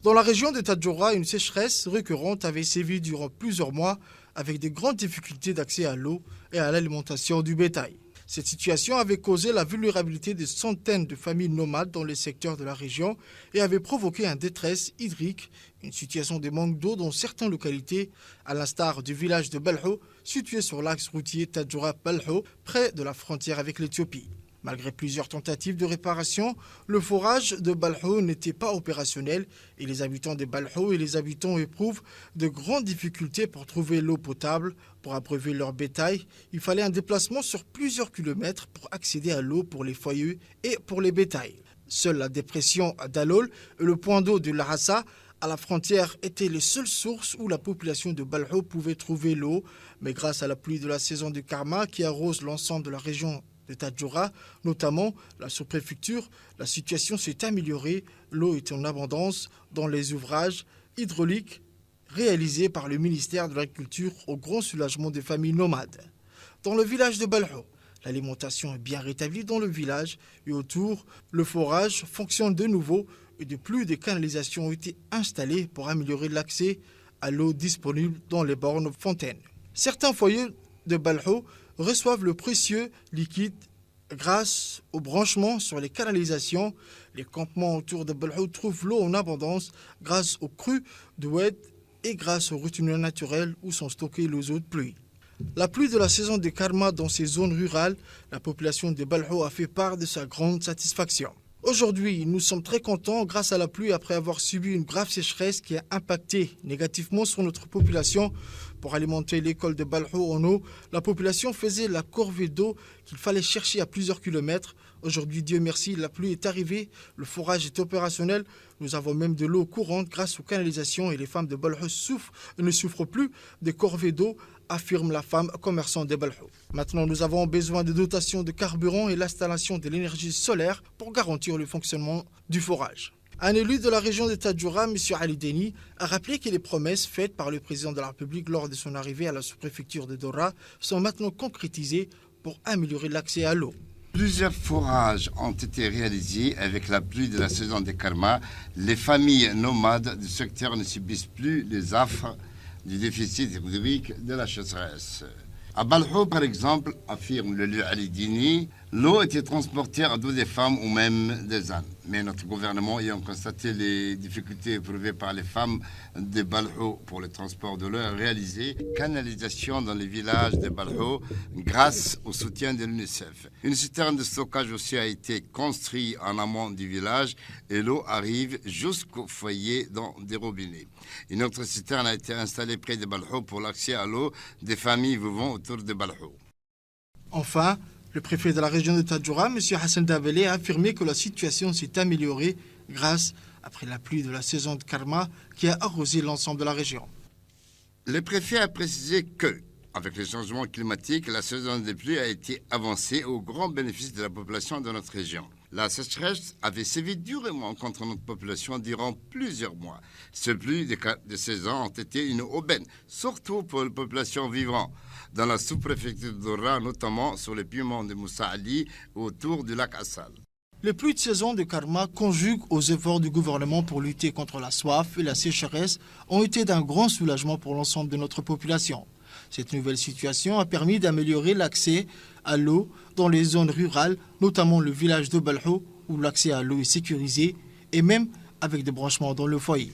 Dans la région de Tadjoura, une sécheresse récurrente avait sévi durant plusieurs mois avec de grandes difficultés d'accès à l'eau et à l'alimentation du bétail. Cette situation avait causé la vulnérabilité de centaines de familles nomades dans les secteurs de la région et avait provoqué un détresse hydrique, une situation de manque d'eau dans certaines localités, à l'instar du village de Balho, situé sur l'axe routier Tadjoura-Balho, près de la frontière avec l'Éthiopie. Malgré plusieurs tentatives de réparation, le forage de Balho n'était pas opérationnel et les habitants de Balho et les habitants éprouvent de grandes difficultés pour trouver l'eau potable. Pour abreuver leur bétail, il fallait un déplacement sur plusieurs kilomètres pour accéder à l'eau pour les foyers et pour les bétails. Seule la dépression d'Alol et le point d'eau de Lahassa à la frontière étaient les seules sources où la population de Balho pouvait trouver l'eau, mais grâce à la pluie de la saison de Karma qui arrose l'ensemble de la région de Tadjoura, notamment la sous-préfecture, la situation s'est améliorée. L'eau est en abondance dans les ouvrages hydrauliques réalisés par le ministère de l'Agriculture au grand soulagement des familles nomades. Dans le village de Balho, l'alimentation est bien rétablie dans le village et autour, le forage fonctionne de nouveau et de plus de canalisations ont été installées pour améliorer l'accès à l'eau disponible dans les bornes fontaines. Certains foyers de Balho reçoivent le précieux liquide grâce aux branchements sur les canalisations. Les campements autour de Balho trouvent l'eau en abondance grâce aux crues de Oued et grâce aux retenues naturelles où sont stockées les eaux de pluie. La pluie de la saison de Karma dans ces zones rurales, la population de Balho a fait part de sa grande satisfaction. Aujourd'hui, nous sommes très contents grâce à la pluie après avoir subi une grave sécheresse qui a impacté négativement sur notre population. Pour alimenter l'école de Balho en eau, la population faisait la corvée d'eau qu'il fallait chercher à plusieurs kilomètres. Aujourd'hui, Dieu merci, la pluie est arrivée, le forage est opérationnel. Nous avons même de l'eau courante grâce aux canalisations et les femmes de Balho ne souffrent plus de corvées d'eau, affirme la femme commerçante de Balho. Maintenant, nous avons besoin de dotations de carburant et l'installation de l'énergie solaire pour garantir le fonctionnement du forage. Un élu de la région de Tadjoura, M. Ali Deni, a rappelé que les promesses faites par le président de la République lors de son arrivée à la sous-préfecture de Dora sont maintenant concrétisées pour améliorer l'accès à l'eau. Plusieurs forages ont été réalisés avec la pluie de la saison des Karma. Les familles nomades du secteur ne subissent plus les affres du déficit hydrique de la sécheresse. À Balho, par exemple, affirme le lieu Ali Dini, l'eau était transportée à dos des femmes ou même des ânes. Mais notre gouvernement ayant constaté les difficultés éprouvées par les femmes de Balho pour le transport de l'eau, a réalisé une canalisation dans les villages de Balho grâce au soutien de l'UNICEF. Une citerne de stockage aussi a été construite en amont du village et l'eau arrive jusqu'au foyer dans des robinets. Une autre citerne a été installée près de Balho pour l'accès à l'eau des familles vivant autour de Balho. Enfin, le préfet de la région de Tadjoura, M. Hassan Dabelé, a affirmé que la situation s'est améliorée grâce après la pluie de la saison de Karma qui a arrosé l'ensemble de la région. Le préfet a précisé que, avec les changements climatiques, la saison des pluies a été avancée au grand bénéfice de la population de notre région. La sécheresse avait sévi durement contre notre population durant plusieurs mois. Ces pluies de saison ont été une aubaine, surtout pour les populations vivant dans la sous-préfecture de Dora, notamment sur les piments de Moussa Ali autour du lac Assal. Les pluies de saison de Karma conjuguent aux efforts du gouvernement pour lutter contre la soif et la sécheresse ont été d'un grand soulagement pour l'ensemble de notre population. Cette nouvelle situation a permis d'améliorer l'accès à l'eau dans les zones rurales, notamment le village de Balho, où l'accès à l'eau est sécurisé, et même avec des branchements dans le foyer.